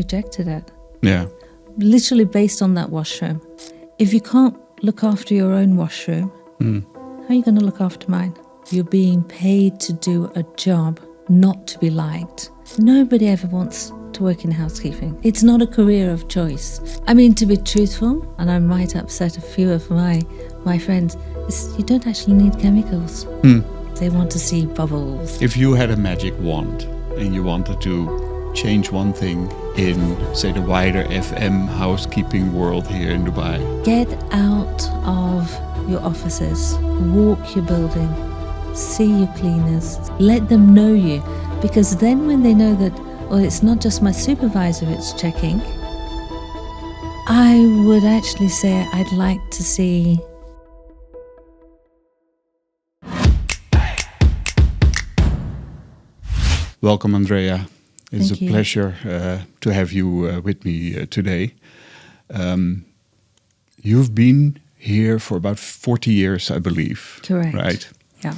rejected it. Yeah. Literally based on that washroom. If you can't look after your own washroom, how are you going to look after mine? You're being paid to do a job, not to be liked. Nobody ever wants to work in housekeeping. It's not a career of choice. I mean, to be truthful, and I might upset a few of my friends, is you don't actually need chemicals. They want to see bubbles. If you had a magic wand and you wanted to change one thing in, say, the wider FM housekeeping world here in Dubai. Get out of your offices, walk your building, see your cleaners, let them know you, because then when they know that, well, it's not just my supervisor it's checking, I would actually say I'd like to see Welcome, Andrea. It's Thank a you. pleasure to have you with me today. You've been here for about 40 years, I believe. Correct. Right? Yeah.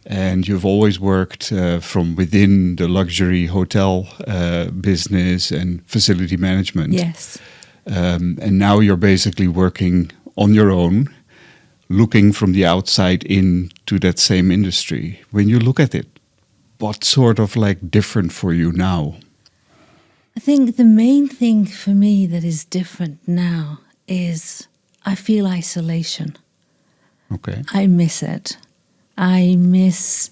And you've always worked from within the luxury hotel business and facility management. Yes. And now you're basically working on your own, looking from the outside into that same industry. When you look at it, what's sort of like different for you now? I think the main thing for me that is different now is I feel isolation. Okay. I miss it. I miss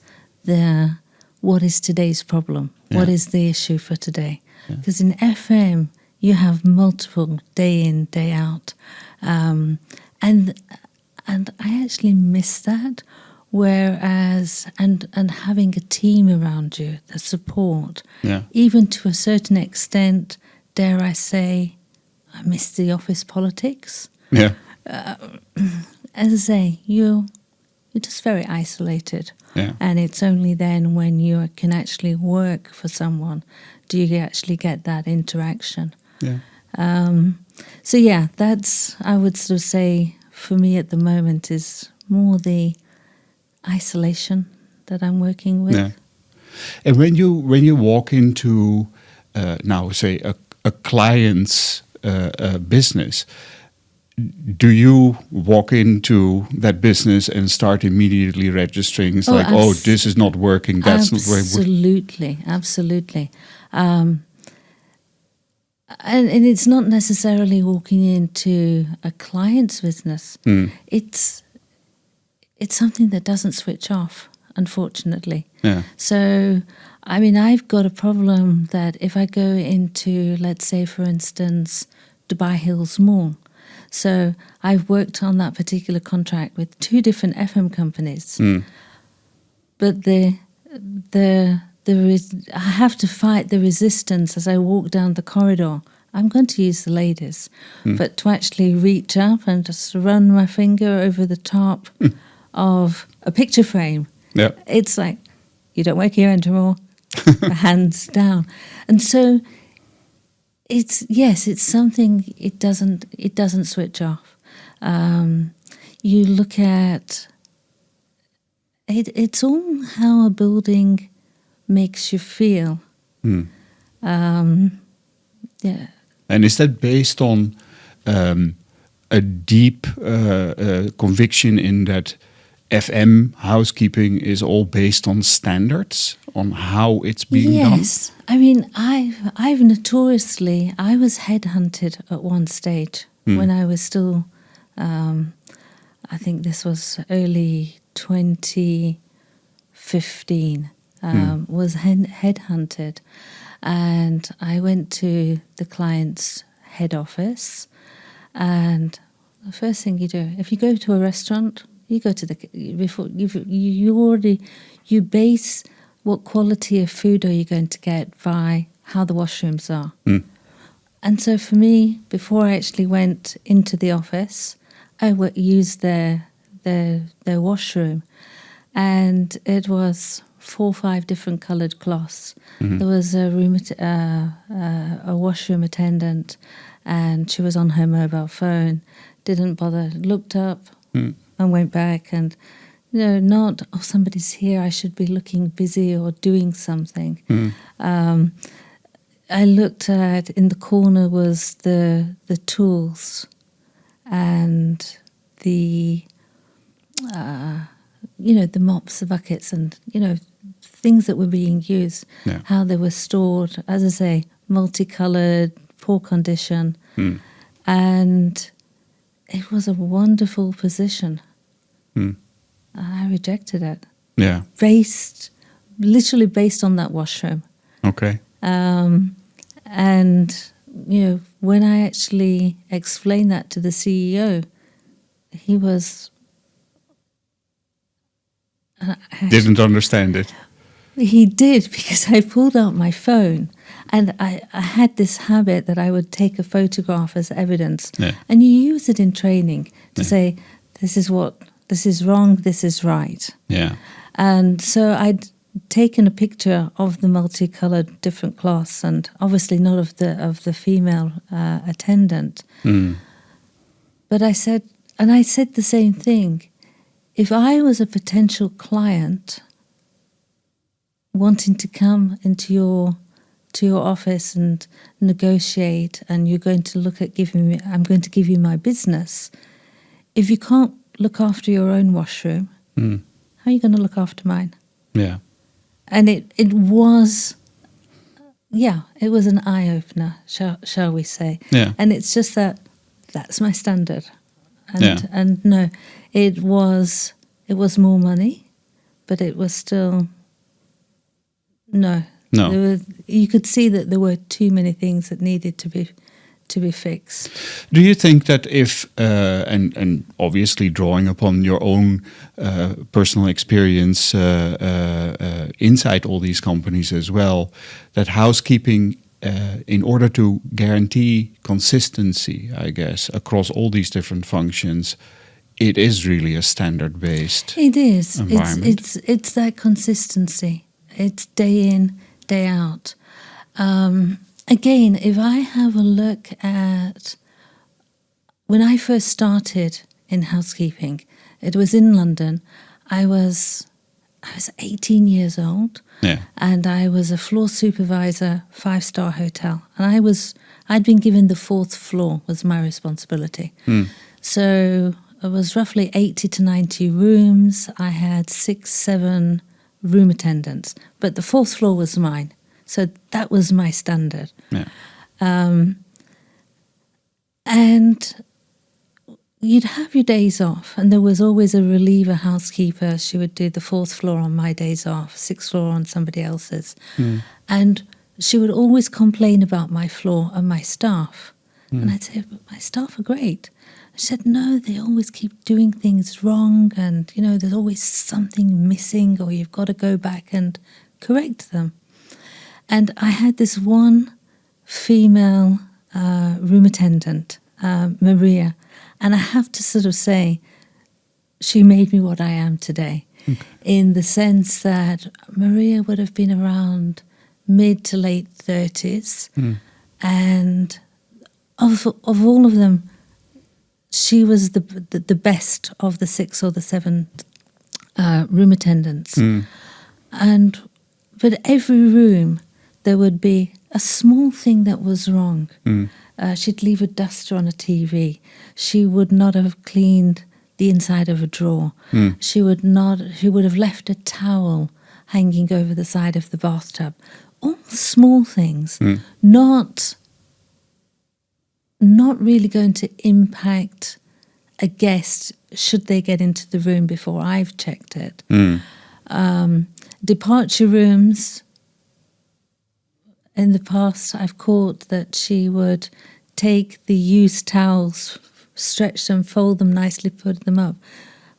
what is today's problem? Yeah. What is the issue for today? Because in FM, you have multiple day in, day out. And I actually miss that. Whereas, and having a team around you, the support, even to a certain extent, dare I say, I miss the office politics. Yeah. As I say, you're just very isolated. Yeah. And it's only then when you can actually work for someone do you actually get that interaction. Yeah. So yeah, that's, I would sort of say, for me at the moment is more the isolation that I'm working with. Yeah. And when you walk into now say a client's business, do you walk into that business and start immediately registering? It's this is not working. That's not absolutely, absolutely. And it's not necessarily walking into a client's business. It's something that doesn't switch off, unfortunately. Yeah. So, I mean, I've got a problem that if I go into, let's say, for instance, Dubai Hills Mall. So I've worked on that particular contract with 2 different FM companies. But I have to fight the resistance as I walk down the corridor. I'm going to use the ladies, but to actually reach up and just run my finger over the top of a picture frame. Yeah. It's like, you don't work here anymore, hands down. And so it's something, it doesn't switch off. You look at it, it's all how a building makes you feel. Yeah. And is that based on a deep conviction in that FM housekeeping is all based on standards, on how it's being done? Yes. I mean, I've notoriously, I was headhunted at one stage when I was still, I think this was early 2015, was headhunted. And I went to the client's head office, and the first thing you do, if you go to a restaurant, you go to you base what quality of food are you going to get by how the washrooms are. And so for me, before I actually went into the office, I used their washroom, and it was 4 or 5 different coloured cloths. There was a washroom attendant, and she was on her mobile phone, didn't bother, looked up and went back, and not, somebody's here, I should be looking busy or doing something. I looked at, in the corner was the tools and the, the mops, the buckets, and, things that were being used, Yeah. how they were stored, as I say, multicolored, poor condition. And it was a wonderful position. And I rejected it. Yeah. Literally based on that washroom. Okay. And, when I actually explained that to the CEO, he was... Didn't understand it. He did, because I pulled out my phone and I had this habit that I would take a photograph as evidence. Yeah. And you use it in training to say, this is wrong, this is right. Yeah. And so I'd taken a picture of the multicolored different cloths, and obviously not of the female attendant. But I said the same thing. If I was a potential client wanting to come into your office and negotiate, and you're going to look at I'm going to give you my business. If you can't look after your own washroom, how are you going to look after mine? Yeah. And it was an eye opener, shall we say? Yeah. And it's just that's my standard. Yeah. And no, it was more money, but it was still no. You could see that there were too many things that needed to be fixed. Do you think that if, and obviously drawing upon your own personal experience inside all these companies as well, that housekeeping, in order to guarantee consistency, I guess, across all these different functions, it is really a standard-based environment? It's that consistency. It's day in, day out. Again, if I have a look at when I first started in housekeeping, it was in London. I was 18 years old, and I was a floor supervisor, 5-star hotel, and I'd been given the 4th floor was my responsibility. So it was roughly 80 to 90 rooms. I had 6-7 room attendants, but the 4th floor was mine. So that was my standard. Yeah. And you'd have your days off, and there was always a reliever housekeeper. She would do the 4th floor on my days off, 6th floor on somebody else's. And she would always complain about my floor and my staff. And I'd say, but my staff are great. She said, no, they always keep doing things wrong, and, there's always something missing, or you've got to go back and correct them. And I had this one female room attendant, Maria, and I have to sort of say, she made me what I am today, in the sense that Maria would have been around mid to late 30s, and of all of them, she was the best of the 6 or the 7 room attendants. But every room, there would be a small thing that was wrong. She'd leave a duster on a TV. She would not have cleaned the inside of a drawer. She would have left a towel hanging over the side of the bathtub. All small things, not really going to impact a guest should they get into the room before I've checked it. Departure rooms, in the past I've caught that she would take the used towels, stretch them, fold them nicely, put them up.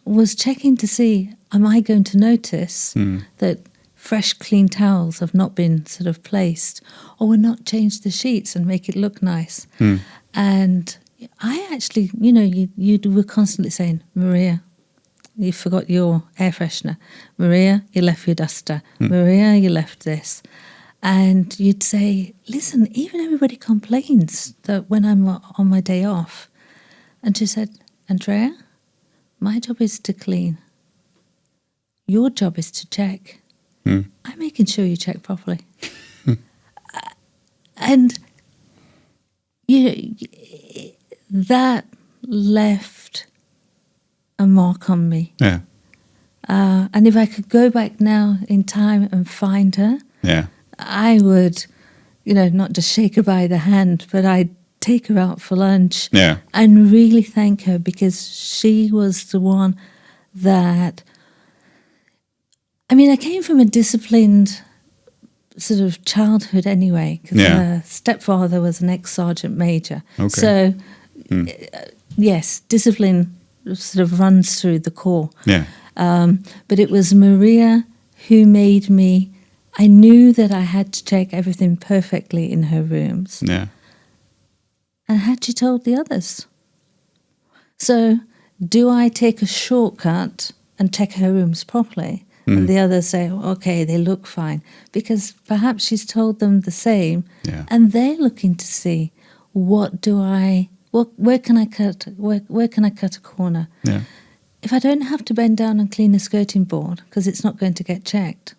Was checking to see, am I going to notice that fresh clean towels have not been sort of placed, or will not change the sheets and make it look nice. And I actually, you were constantly saying, Maria, you forgot your air freshener. Maria, you left your duster. Maria, you left this. And you'd say, listen, even everybody complains that when I'm on my day off. And she said, Andrea, my job is to clean. Your job is to check. I'm making sure you check properly. And that left a mark on me. Yeah. And if I could go back now in time and find her, Yeah. I would, not just shake her by the hand, but I'd take her out for lunch Yeah. and really thank her, because she was the one that, I came from a disciplined sort of childhood anyway, because her stepfather was an ex-sergeant major. Okay. So, yes, discipline sort of runs through the core. Yeah. But it was Maria who made me, I knew that I had to check everything perfectly in her rooms. Yeah. And had she told the others? So, do I take a shortcut and check her rooms properly? And the others say, okay, they look fine. Because perhaps she's told them the same. Yeah. And they're looking to see, where can I cut a corner? Yeah. If I don't have to bend down and clean a skirting board because it's not going to get checked,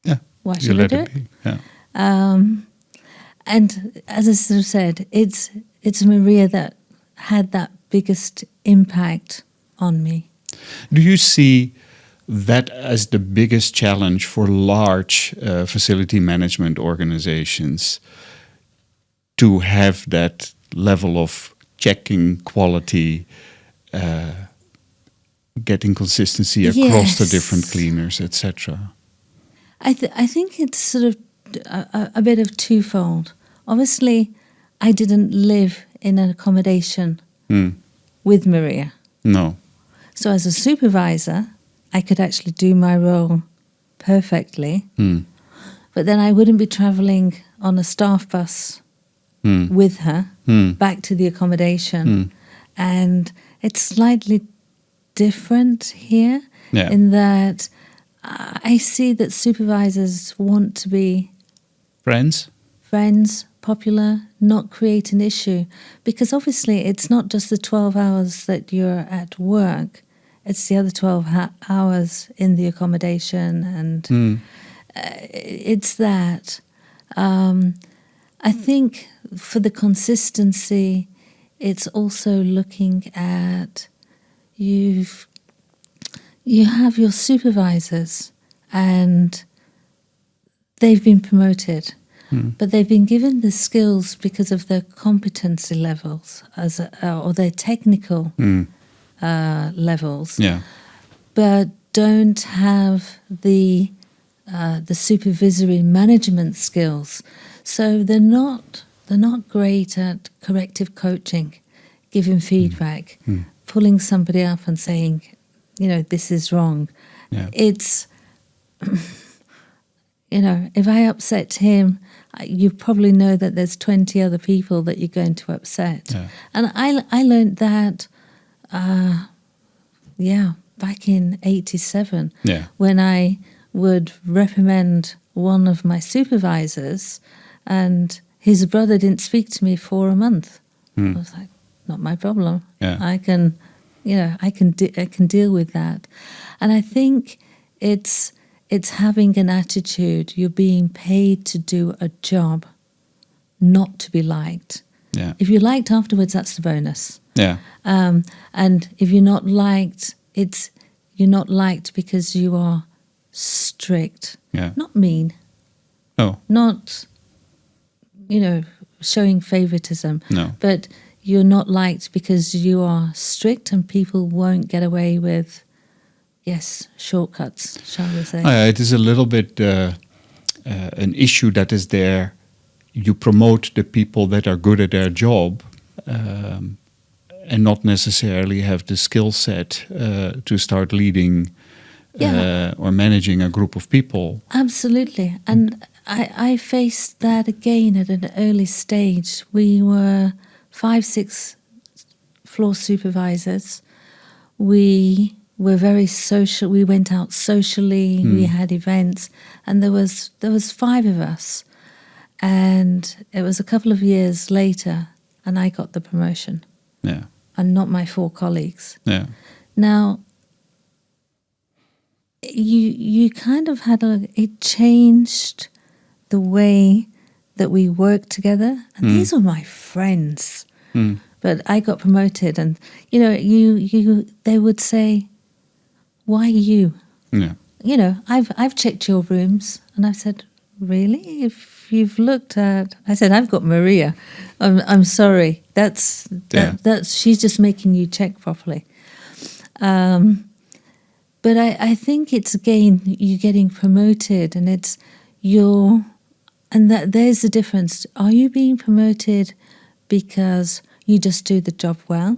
Yeah. why You should I let do it it? be. Yeah. And as I sort of said, it's Maria that had that biggest impact on me. Do you see that as the biggest challenge for large facility management organizations, to have that level of checking quality, getting consistency across the different cleaners, etc.? I think it's sort of a bit of twofold. Obviously, I didn't live in an accommodation with Maria. No. So as a supervisor, I could actually do my role perfectly. But then I wouldn't be travelling on a staff bus with her back to the accommodation. And it's slightly different here in that I see that supervisors want to be Friends, popular, not create an issue. Because obviously it's not just the 12 hours that you're at work, it's the other 12 hours in the accommodation. And it's that. I think for the consistency, it's also looking at you have your supervisors and they've been promoted, but they've been given the skills because of their competency levels or their technical levels, but don't have the supervisory management skills. So they're not great at corrective coaching, giving feedback, pulling somebody up and saying, this is wrong. It's, if I upset him, you probably know that there's 20 other people that you're going to upset. And I learned that, back in 87, when I would reprimand one of my supervisors and his brother didn't speak to me for a month. I was like, not my problem. I can deal with that. And I think it's having an attitude. You're being paid to do a job, not to be liked. If you're liked afterwards, that's the bonus. And if you're not liked, you're not liked because you are strict, not mean, not showing favoritism, but you're not liked because you are strict and people won't get away with shortcuts, shall we say. It is a little bit an issue that is there. You promote the people that are good at their job and not necessarily have the skill set to start leading or managing a group of people. Absolutely. And I faced that again at an early stage. We were 5-6 floor supervisors. We were very social. We went out socially. We had events, and there was 5 of us. And it was a couple of years later, and I got the promotion. And not my 4 colleagues. Now, you kind of had it changed the way that we worked together, and these were my friends. But I got promoted, and they would say, "Why you?" Yeah. I've checked your rooms, and I've said, "Really? If you've looked at," I said, "I've got Maria. I'm sorry. That's she's just making you check properly." But I think it's, again, you getting promoted, and it's that there's the difference. Are you being promoted because you just do the job well,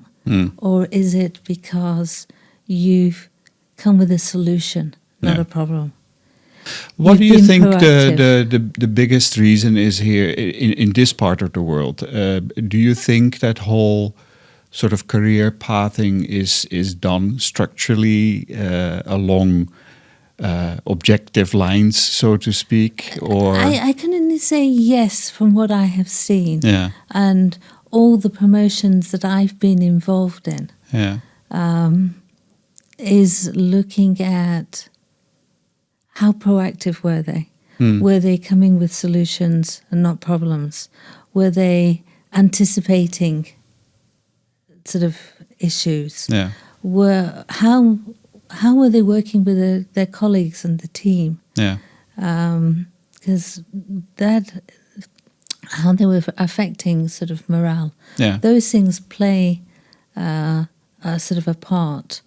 or is it because you've come with a solution, not a problem? What do you think the biggest reason is here in this part of the world? Do you think that whole sort of career pathing is done structurally along objective lines, so to speak? Or I can only say yes from what I have seen, and all the promotions that I've been involved in. Is looking at how proactive were they? Were they coming with solutions and not problems? Were they anticipating sort of issues? How were they working with their colleagues and the team? Because how they were affecting sort of morale. Those things play sort of a part.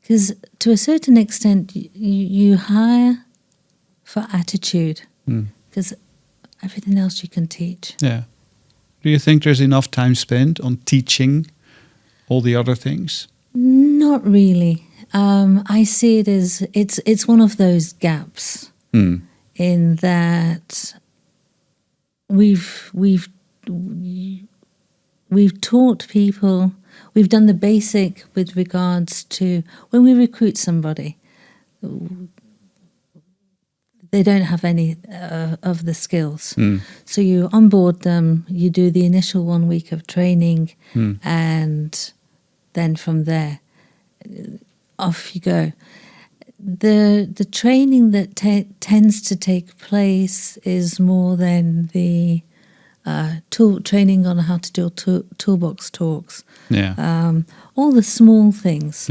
Because to a certain extent, you hire for attitude, because everything else you can teach. Do you think there's enough time spent on teaching all the other things? Not really. I see it as it's one of those gaps in that we've taught people. We've done the basic with regards to when we recruit somebody, they don't have any of the skills. So you onboard them, you do the initial 1 week of training, and then from there, off you go. The training that tends to take place is more than the training on how to do toolbox talks. All the small things.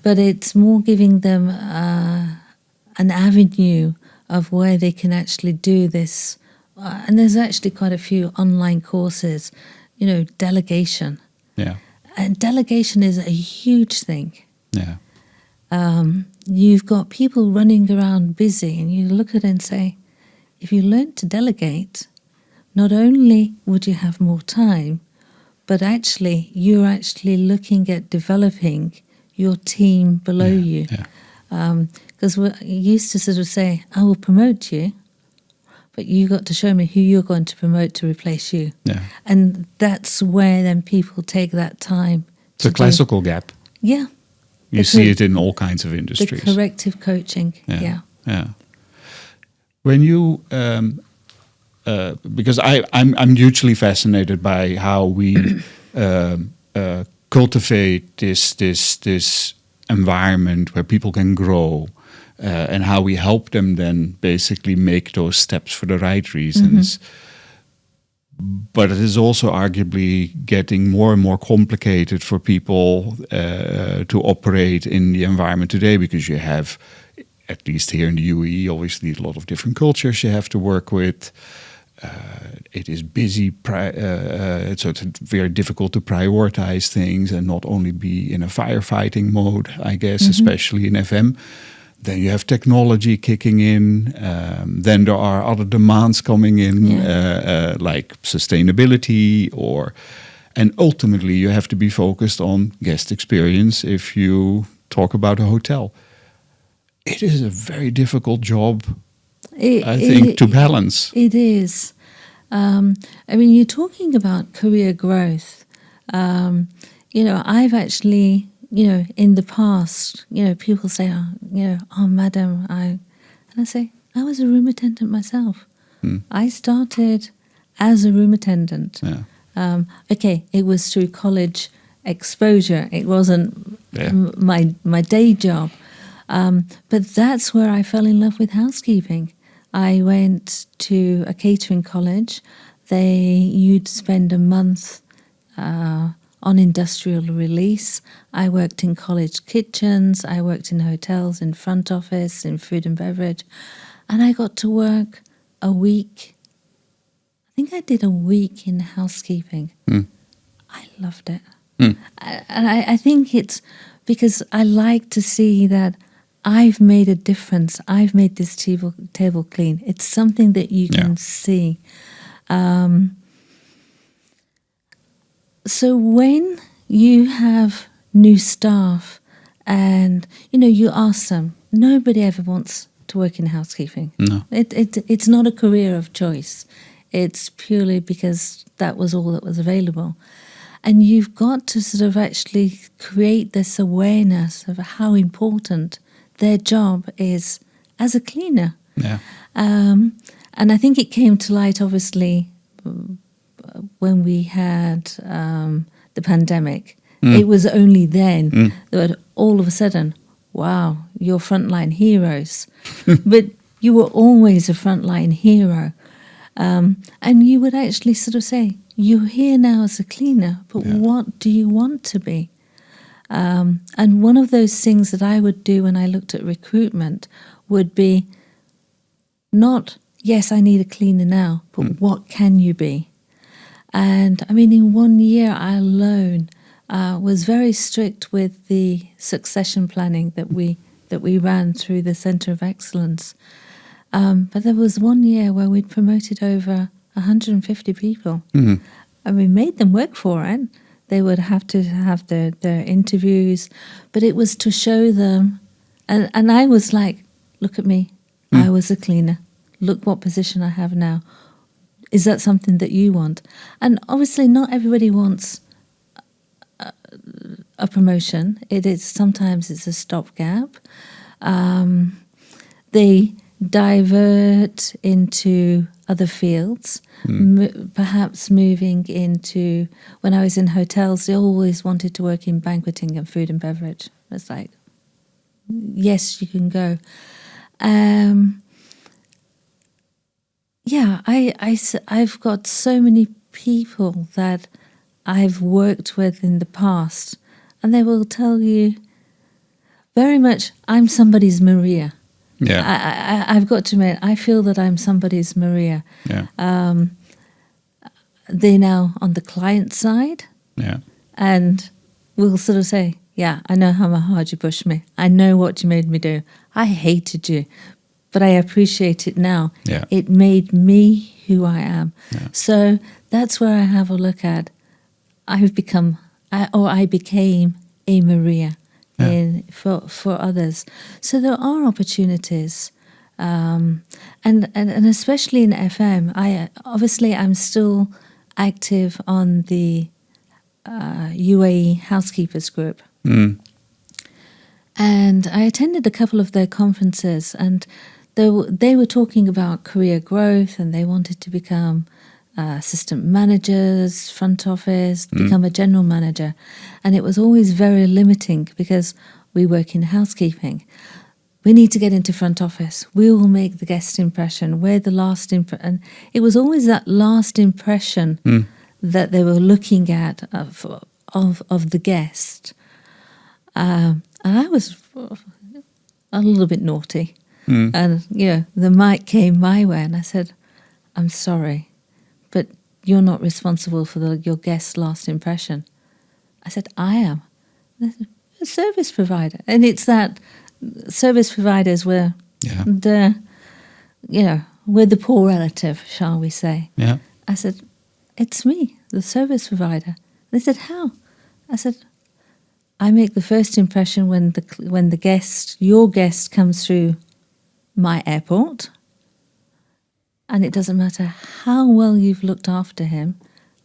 But it's more giving them an avenue of where they can actually do this. And there's actually quite a few online courses, delegation. And delegation is a huge thing. You've got people running around busy, and you look at it and say, if you learn to delegate, not only would you have more time, but actually you're actually looking at developing your team below you. Because we used to sort of say, I will promote you, but you got to show me who you're going to promote to replace you. And that's where then people take that time. It's a classical gap. You see it in all kinds of industries. The corrective coaching. When you, because I'm hugely fascinated by how we cultivate this environment where people can grow, and how we help them then basically make those steps for the right reasons. But it is also arguably getting more and more complicated for people to operate in the environment today, because you have, at least here in the UAE, obviously a lot of different cultures you have to work with. It is busy, so it's very difficult to prioritize things and not only be in a firefighting mode, I guess, especially in FM. Then you have technology kicking in. Then there are other demands coming in, like sustainability, and ultimately you have to be focused on guest experience if you talk about a hotel. It is a very difficult job, I think, to balance. It is. I mean, you're talking about career growth. I've actually, in the past, people say, oh, madam, and I say, I was a room attendant myself. I started as a room attendant. Okay, it was through college exposure. It wasn't my day job. But that's where I fell in love with housekeeping. I went to a catering college. You'd spend a month on industrial release. I worked in college kitchens. I worked in hotels, in front office, in food and beverage. And I got to work a week. I think I did a week in housekeeping. I loved it. And I think it's because I like to see that I've made a difference. I've made this table clean. It's something that you can see. So when you have new staff and, you ask them, nobody ever wants to work in housekeeping. No. It's not a career of choice. It's purely because that was all that was available. And you've got to sort of actually create this awareness of how important their job is as a cleaner. Yeah. And I think it came to light, obviously, when we had the pandemic. It was only then that all of a sudden, wow, you're frontline heroes. But you were always a frontline hero. And you would actually sort of say, you're here now as a cleaner, but what do you want to be? And one of those things that I would do when I looked at recruitment would be not, yes, I need a cleaner now, but what can you be? And I mean, in 1 year, I alone was very strict with the succession planning that we ran through the Centre of Excellence. But there was 1 year where we'd promoted over 150 people. And we made them work for it. They would have to have their interviews, but it was to show them. And I was like, look at me. I was a cleaner. Look what position I have now. Is that something that you want? And obviously not everybody wants a promotion. Sometimes it's a stopgap. They divert into other fields, perhaps moving into, when I was in hotels, they always wanted to work in banqueting and food and beverage. It's like, yes, you can go. I've got so many people that I've worked with in the past, and they will tell you very much, I'm somebody's Maria. Yeah, I've got to admit, I feel that I'm somebody's Maria. Yeah. They're now on the client side. Yeah. And we'll sort of say, yeah, I know how hard you pushed me. I know what you made me do. I hated you, but I appreciate it now. Yeah. It made me who I am. Yeah. So that's where I have a look at, I became a Maria. For others. So there are opportunities. And especially in FM, I'm still active on the UAE housekeepers group. And I attended a couple of their conferences, and they were talking about career growth, and they wanted to become assistant managers, front office, become a general manager. And it was always very limiting because we work in housekeeping. We need to get into front office. We will make the guest impression. We're the last impression. And it was always that last impression that they were looking at of the guest. And I was a little bit naughty. And, the mic came my way, and I said, I'm sorry, but you're not responsible for your guest's last impression. I said, I am. A service provider. And it's that service providers were we're the poor relative, shall we say. Yeah. I said, it's me, the service provider. They said, how? I said, I make the first impression when your guest comes through my airport, and it doesn't matter how well you've looked after him,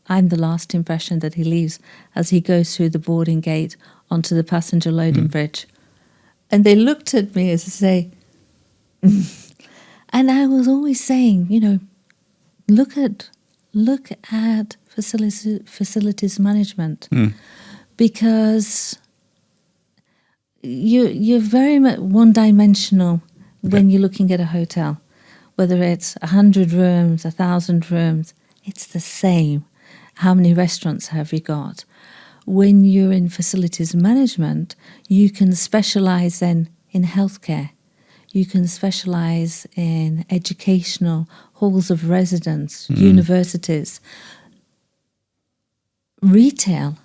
I'm the last impression that he leaves as he goes through the boarding gate onto the passenger loading bridge. And they looked at me as to say, and I was always saying, look at facilities management, because you're very much one-dimensional when you're looking at a hotel. whether it's 100 rooms, 1,000 rooms, it's the same. How many restaurants have you got? When you're in facilities management, you can specialize then in healthcare. You can specialize in educational halls of residence, universities, retail.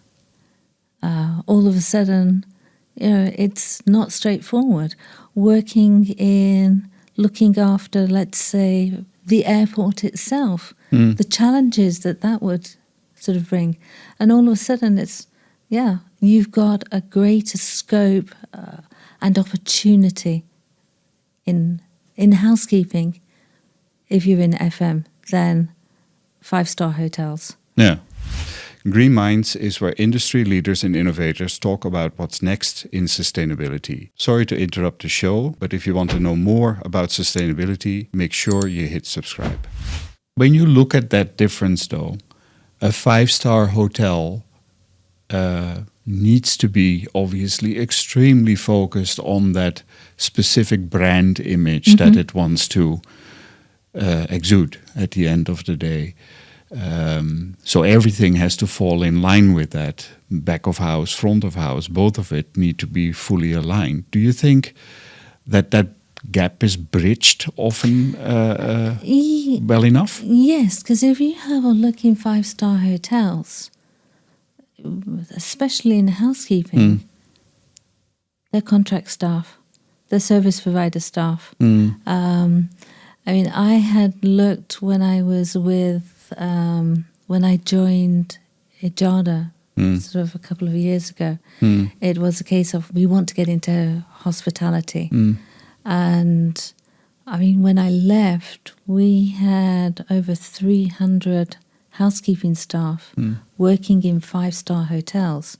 All of a sudden, it's not straightforward. Looking after, let's say, the airport itself, the challenges that would sort of bring. And all of a sudden you've got a greater scope and opportunity in housekeeping if you're in FM than 5-star hotels. Yeah. Green Minds is where industry leaders and innovators talk about what's next in sustainability. Sorry to interrupt the show, but if you want to know more about sustainability, make sure you hit subscribe. When you look at that difference though, a 5-star hotel needs to be obviously extremely focused on that specific brand image that it wants to exude at the end of the day. So everything has to fall in line with that. Back of house, front of house, both of it need to be fully aligned. Do you think that gap is bridged often well enough? Yes, because if you have a look in 5-star hotels, especially in housekeeping, they're contract staff, they're service provider staff. I had looked when I was when I joined Ijada sort of a couple of years ago. It was a case of we want to get into hospitality. And when I left, we had over 300 housekeeping staff working in 5-star hotels.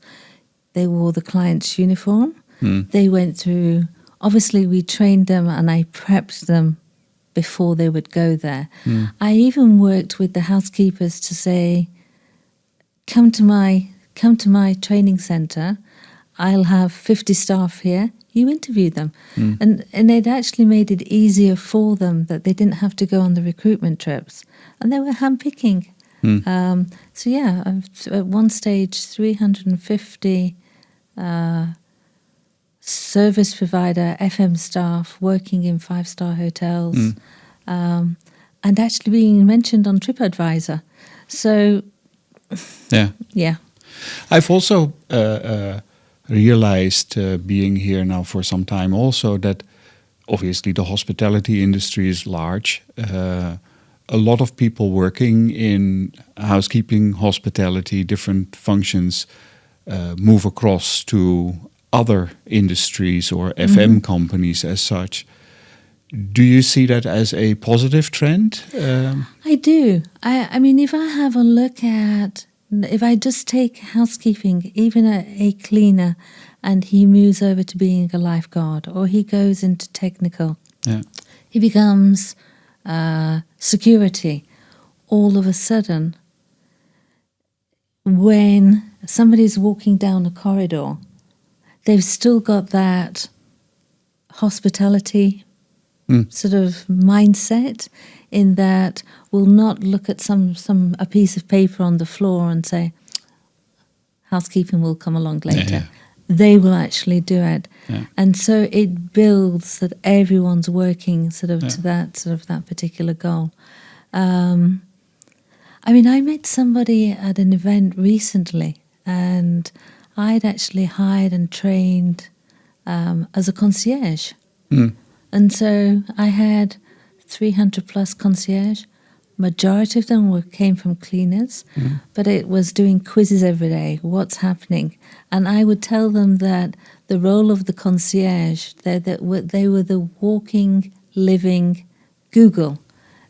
They wore the client's uniform. They went through, obviously we trained them and I prepped them before they would go there. I even worked with the housekeepers to say, come to my training centre. I'll have 50 staff here. You interview them. And it actually made it easier for them that they didn't have to go on the recruitment trips. And they were handpicking. At one stage, 350 service provider, FM staff working in 5-star hotels and actually being mentioned on TripAdvisor. So, yeah. I've also realized, being here now for some time also, that obviously the hospitality industry is large. A lot of people working in housekeeping, hospitality, different functions move across to other industries or FM companies as such. Do you see that as a positive trend? I do. If I have a look at, if I just take housekeeping, even a cleaner, and he moves over to being a lifeguard, or he goes into technical, he becomes security. All of a sudden, when somebody's walking down a corridor, they've still got that hospitality sort of mindset, in that will not look at a piece of paper on the floor and say, housekeeping will come along later. They will actually do it. And so it builds that everyone's working to that particular goal. I met somebody at an event recently, and I'd actually hired and trained as a concierge. And so I had 300 plus concierge. Majority of them came from cleaners, but it was doing quizzes every day. What's happening? And I would tell them that the role of the concierge, they were the walking, living Google,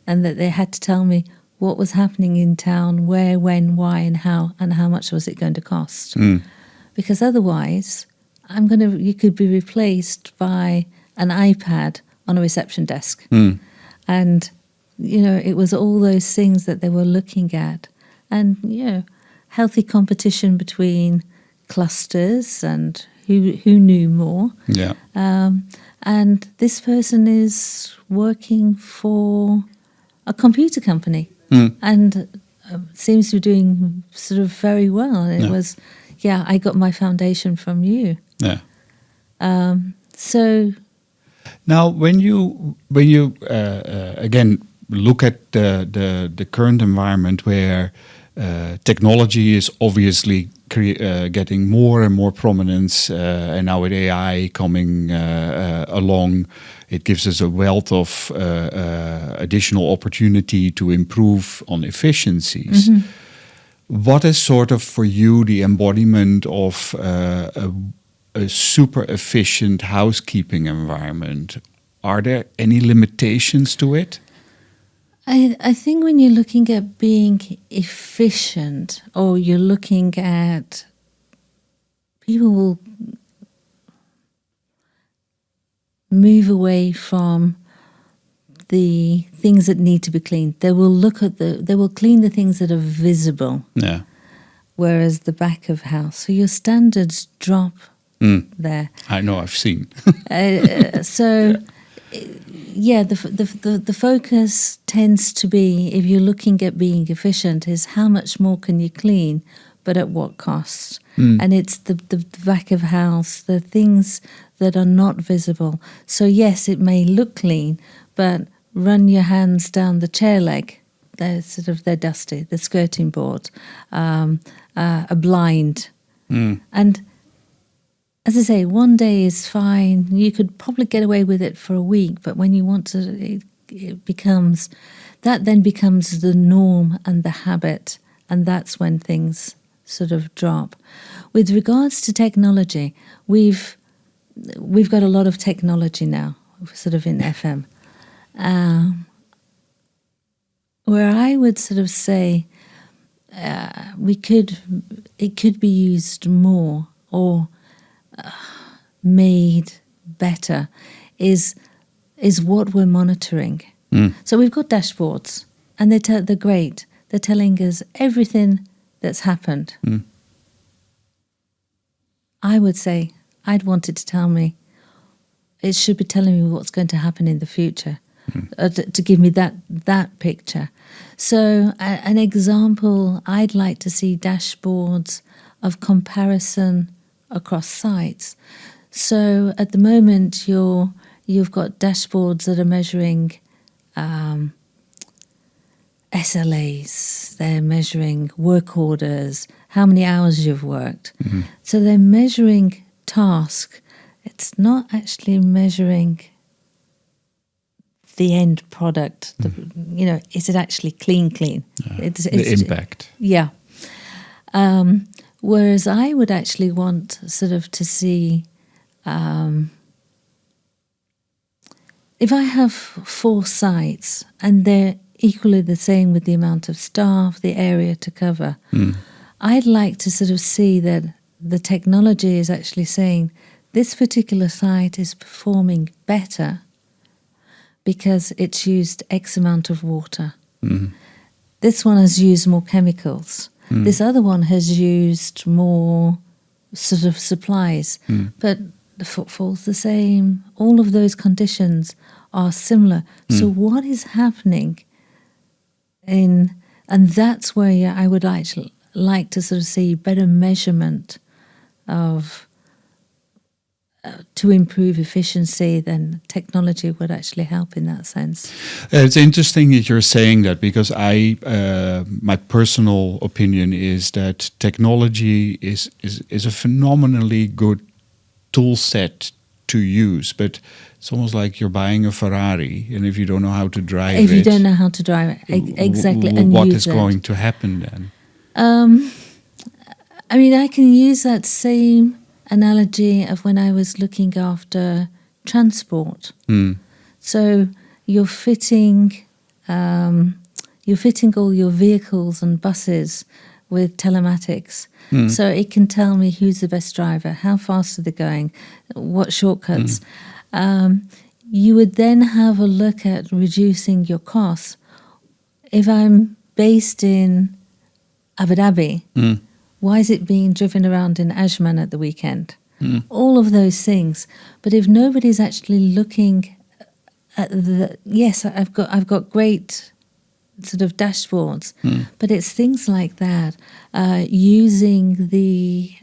and that they had to tell me what was happening in town, where, when, why, and how much was it going to cost. Because otherwise, you could be replaced by an iPad on a reception desk. And it was all those things that they were looking at. And, healthy competition between clusters and who knew more. Yeah. And this person is working for a computer company and seems to be doing sort of very well. It was, I got my foundation from you. Yeah. So now, when you again look at the current environment where technology is obviously getting more and more prominence, and now with AI coming along, it gives us a wealth of additional opportunity to improve on efficiencies. What is sort of for you the embodiment of a super efficient housekeeping environment? Are there any limitations to it? I think when you're looking at being efficient, or you're looking at, people will move away from the things that need to be cleaned. They will they will clean the things that are visible. Yeah. Whereas the back of house, so your standards drop there. I know, I've seen. The focus tends to be, if you're looking at being efficient, is how much more can you clean, but at what cost? And it's the back of house, the things that are not visible. So yes, it may look clean, but run your hands down the chair leg. They're dusty. The skirting board, a blind, and as I say, one day is fine. You could probably get away with it for a week, but when you want to, it becomes the norm and the habit, and that's when things sort of drop. With regards to technology, we've got a lot of technology now, sort of in FM, where I would sort of say it could be used more or made better is what we're monitoring. So we've got dashboards, and they're great. They're telling us everything that's happened. I would say I'd want it to tell me. It should be telling me what's going to happen in the future, to give me that picture. So an example, I'd like to see dashboards of comparison across sites. So at the moment, you've got dashboards that are measuring SLAs, they're measuring work orders, how many hours you've worked. So they're measuring task. It's not actually measuring the end product. Is it actually clean? It's the impact. Yeah. Whereas I would actually want sort of to see, if I have 4 sites and they're equally the same with the amount of staff, the area to cover, I'd like to sort of see that the technology is actually saying this particular site is performing better because it's used X amount of water. This one has used more chemicals. This other one has used more sort of supplies, but the footfall's the same. All of those conditions are similar. So what is happening and that's where I would actually like to sort of see better measurement of to improve efficiency, then technology would actually help in that sense. It's interesting that you're saying that, because my personal opinion is that technology is a phenomenally good tool set to use, but it's almost like you're buying a Ferrari, and if you don't know how to drive it, if you don't know how to drive it, exactly, and what use is going to happen then? I mean, I can use that same analogy of when I was looking after transport. So you're fitting all your vehicles and buses with telematics. So it can tell me who's the best driver, how fast are they going, what shortcuts. You would then have a look at reducing your costs. If I'm based in Abu Dhabi, why is it being driven around in Ajman at the weekend? all of those things. But if nobody's actually looking at yes, I've got great sort of dashboards, but it's things like that. Using the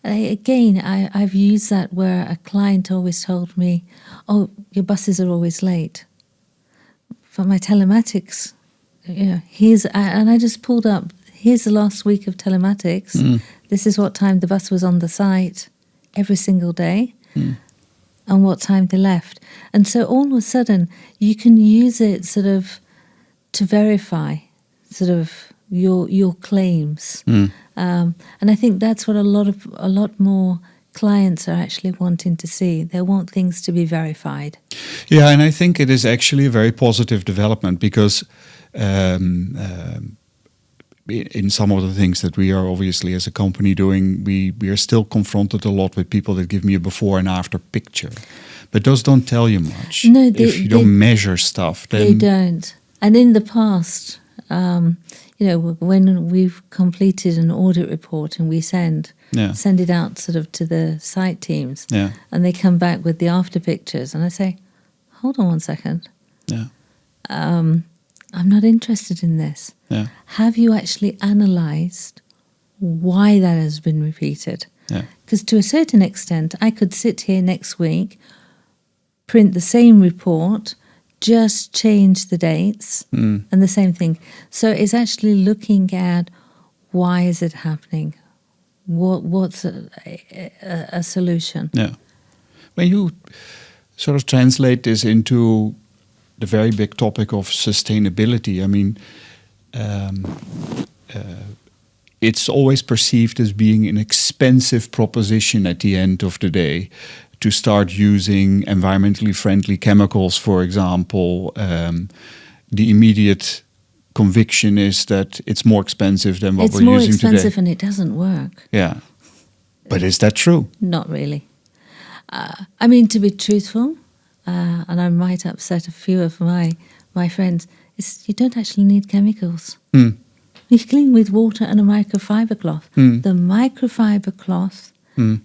I've used that where a client always told me, "Oh, your buses are always late." For my telematics, and I just pulled up. Here's the last week of telematics. This is what time the bus was on the site every single day, and what time they left. And so all of a sudden, you can use it sort of to verify sort of your claims. And I think that's what a lot more clients are actually wanting to see. They want things to be verified. Yeah, and I think it is actually a very positive development because in some of the things that we are obviously as a company doing, we are still confronted a lot with people that give me a before and after picture. But those don't tell you much. No, if you don't measure stuff, then... They don't. And in the past, when we've completed an audit report and we send it out sort of to the site teams, and they come back with the after pictures, and I say, hold on one second. I'm not interested in this. Have you actually analysed why that has been repeated? Because to a certain extent, I could sit here next week, print the same report, just change the dates and the same thing. So it's actually looking at why is it happening? What's a solution? When you sort of translate this into the very big topic of sustainability, I mean, it's always perceived as being an expensive proposition at the end of the day to start using environmentally friendly chemicals, for example. The immediate conviction is that it's more expensive than what we're using today. It's more expensive and it doesn't work. Yeah. But is that true? Not really. I mean, to be truthful, and I might upset a few of my friends, is you don't actually need chemicals. You clean with water and a microfiber cloth. The microfiber cloth,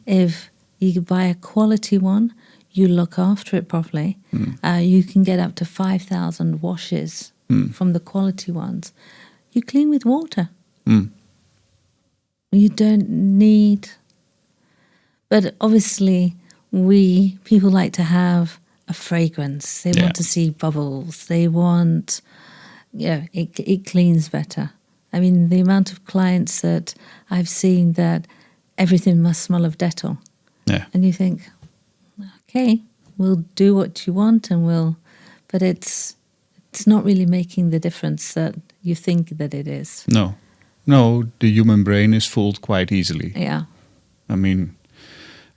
if you buy a quality one, you look after it properly, you can get up to 5,000 washes from the quality ones. You clean with water. You don't need... But obviously, people like to have a fragrance. They want to see bubbles. They want, it cleans better. I mean, the amount of clients that I've seen that everything must smell of Dettol. And you think, okay, we'll do what you want but it's not really making the difference that you think that it is. No, the human brain is fooled quite easily. I mean...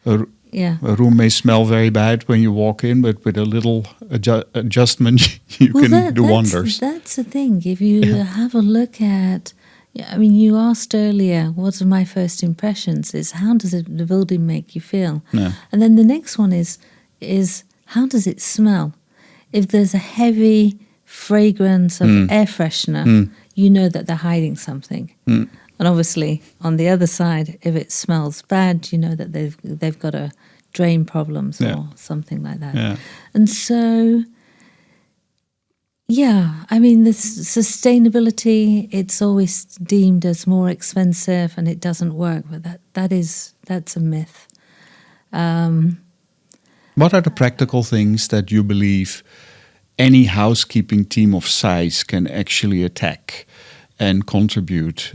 A room may smell very bad when you walk in, but with a little adjustment, you can do wonders. That's the thing. If you have a look at... I mean, you asked earlier, what are my first impressions? Is how does the building make you feel? And then the next one is how does it smell? If there's a heavy fragrance of air freshener, you know that they're hiding something. And obviously, on the other side, if it smells bad, you know that they've got a drain problems or something like that. And so, I mean, this sustainability, it's always deemed as more expensive and it doesn't work, but that's a myth. What are the practical things that you believe any housekeeping team of size can actually attack and contribute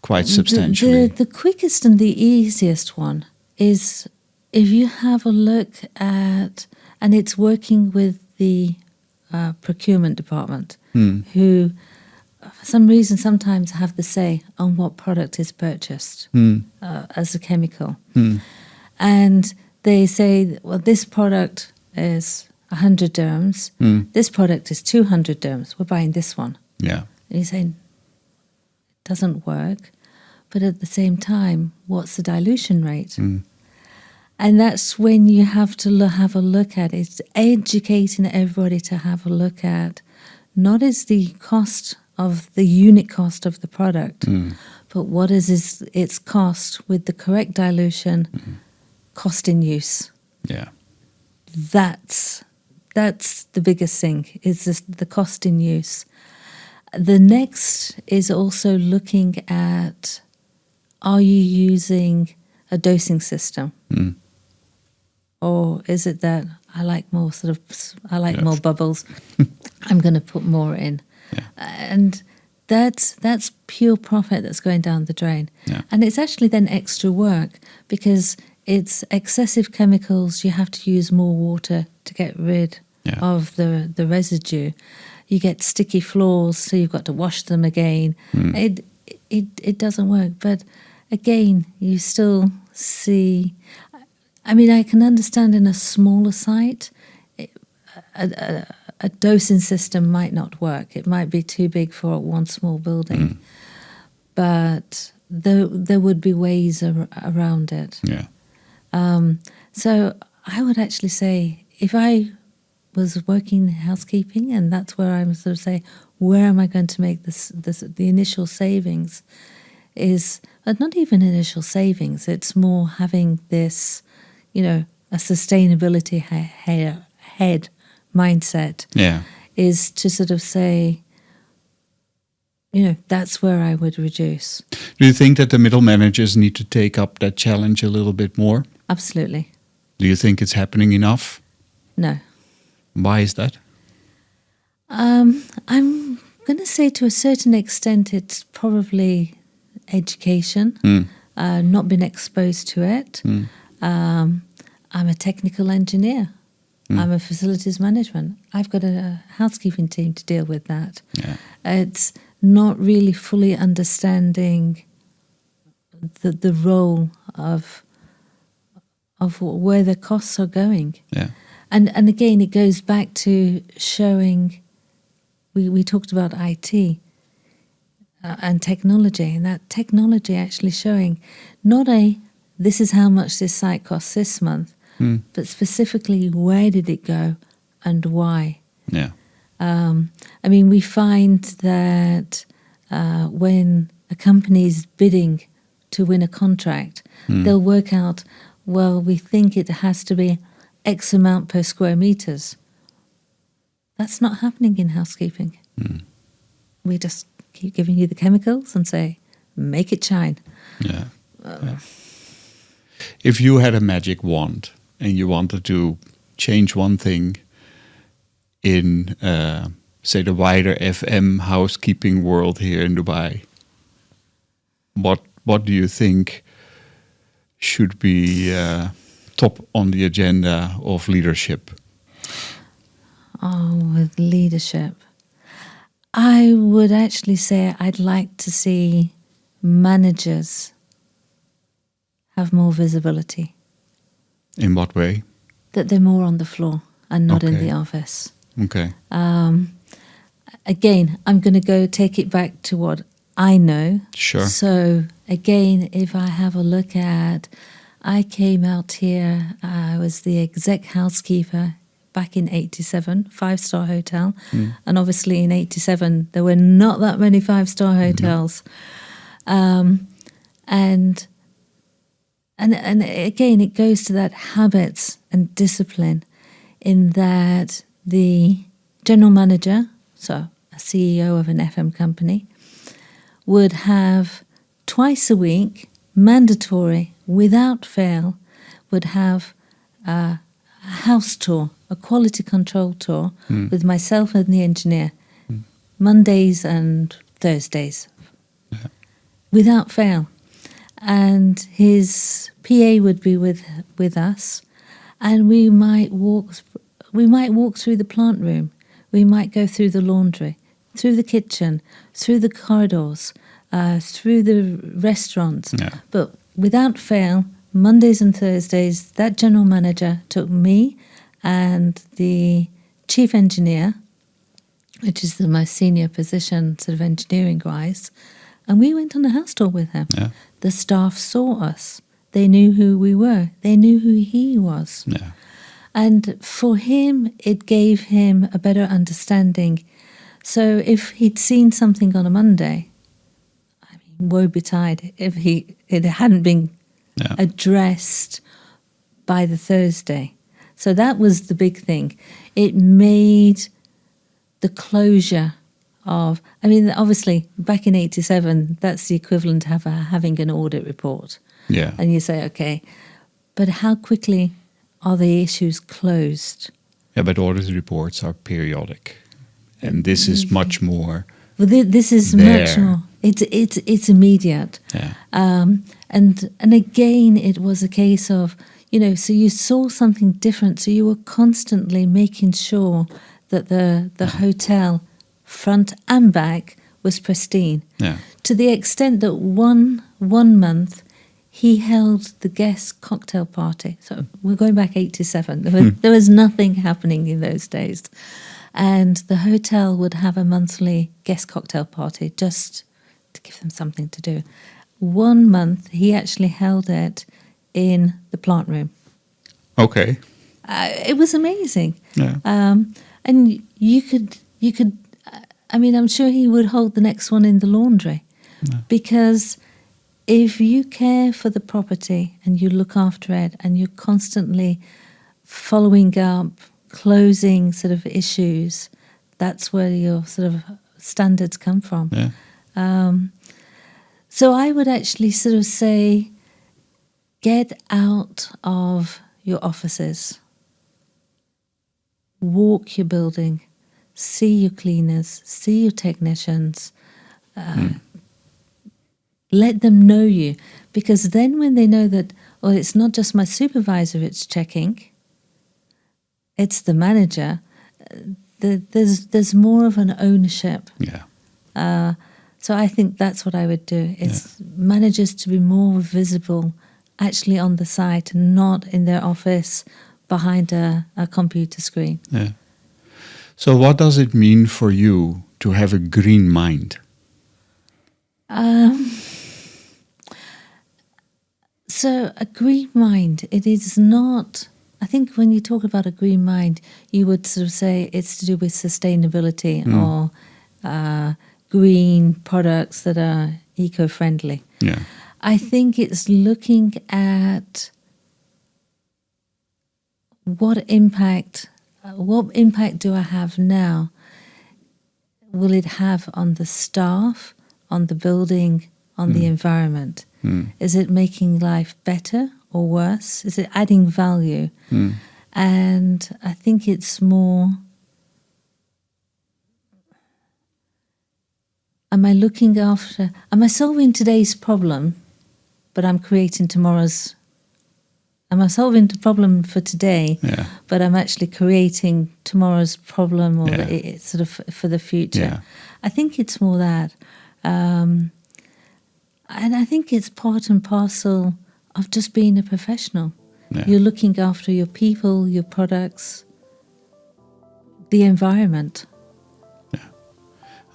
quite substantially? The quickest and the easiest one is if you have a look at, and it's working with the procurement department, who for some reason sometimes have the say on what product is purchased as a chemical. And they say, well, this product is 100 dirhams, this product is 200 dirhams, we're buying this one. And you're saying, it doesn't work, but at the same time, what's the dilution rate? And that's when you have to have a look at it. It's educating everybody to have a look at, not is the cost of the unit cost of the product, but what is its cost with the correct dilution, cost in use. Yeah. That's the biggest thing, is the cost in use. The next is also looking at, are you using a dosing system? Or is it that I like more more bubbles, I'm going to put more in. Yeah. And that's pure profit that's going down the drain. Yeah. And it's actually then extra work because it's excessive chemicals. You have to use more water to get rid of the residue. You get sticky floors, so you've got to wash them again. It doesn't work. But again, you still see... I mean, I can understand in a smaller site, a dosing system might not work. It might be too big for one small building. But there would be ways around it. Yeah. So I would actually say, if I was working housekeeping, and that's where I'm sort of say, where am I going to make the initial savings? Is not even initial savings. It's more having this, a sustainability head mindset. Yeah. Is to sort of say, that's where I would reduce. Do you think that the middle managers need to take up that challenge a little bit more? Absolutely. Do you think it's happening enough? No. Why is that? I'm going to say to a certain extent it's probably education, not been exposed to it. I'm a technical engineer. I'm a facilities management. I've got a housekeeping team to deal with that. Yeah. It's not really fully understanding the role of where the costs are going. Yeah. And again, it goes back to showing, we talked about IT and technology, and that technology actually showing not this is how much this site costs this month, but specifically where did it go and why. Yeah. I mean, we find that when a company is bidding to win a contract, they'll work out, well, we think it has to be X amount per square meters. That's not happening in housekeeping. We just keep giving you the chemicals and say, make it shine. Yeah. If you had a magic wand and you wanted to change one thing in, say, the wider FM housekeeping world here in Dubai, what do you think should be top on the agenda of leadership? Oh, with leadership. I would actually say I'd like to see managers have more visibility. In what way? That they're more on the floor and not in the office. Okay. Again, I'm going to go take it back to what I know. Sure. So again, if I have a look at, I came out here, I was the exec housekeeper back in 87, 5-star hotel. And obviously in 87, there were not that many 5-star hotels. And again, it goes to that habits and discipline, in that the general manager, so a CEO of an FM company, would have twice a week, mandatory, without fail, would have a house tour, a quality control tour with myself and the engineer, Mondays and Thursdays, without fail. And his PA would be with us, and we might walk through the plant room, we might go through the laundry, through the kitchen, through the corridors, through the restaurants. But without fail, Mondays and Thursdays, that general manager took me and the chief engineer, which is the most senior position sort of engineering-wise, and we went on a house tour with him. The staff saw us. They knew who we were. They knew who he was. And for him, it gave him a better understanding. So if he'd seen something on a Monday, I mean, woe betide if it hadn't been addressed by the Thursday. So that was the big thing. It made the closure of, I mean, obviously back in 87, that's the equivalent of having an audit report. Yeah. And you say, okay, but how quickly are the issues closed? Yeah, but audit reports are periodic. And this is much more. Well, this is there. much more. It's immediate. Yeah. And again, it was a case of, so you saw something different. So you were constantly making sure that the hotel, front and back, was pristine. Yeah. To the extent that one month, he held the guest cocktail party. So we're going back 87. There was nothing happening in those days. And the hotel would have a monthly guest cocktail party just to give them something to do. 1 month, he actually held it in the plant room. Okay. It was amazing. Yeah. And you could. I mean, I'm sure he would hold the next one in the laundry, because if you care for the property and you look after it and you're constantly following up, closing sort of issues, that's where your sort of standards come from. Yeah. So I would actually sort of say, get out of your offices, walk your building, see your cleaners, see your technicians, let them know you, because then when they know that, it's not just my supervisor it's checking, it's the manager, there's more of an ownership. Yeah. So I think that's what I would do. It's managers to be more visible actually on the site and not in their office behind a computer screen. Yeah. So what does it mean for you to have a green mind? So a green mind, it is not, I think when you talk about a green mind, you would sort of say it's to do with sustainability or green products that are eco-friendly. Yeah. I think it's looking at what impact do I have now? Will it have on the staff, on the building, on the environment? Is it making life better or worse? Is it adding value? And I think it's more, am I solving today's problem, but I'm creating tomorrow's? Am I solving the problem for today, but I'm actually creating tomorrow's problem or it's sort of for the future? Yeah. I think it's more that. And I think it's part and parcel of just being a professional. Yeah. You're looking after your people, your products, the environment. Yeah.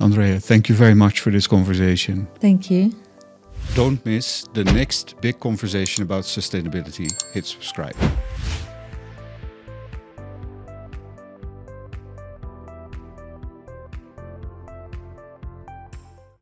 Andrea, thank you very much for this conversation. Thank you. Don't miss the next big conversation about sustainability. Hit subscribe.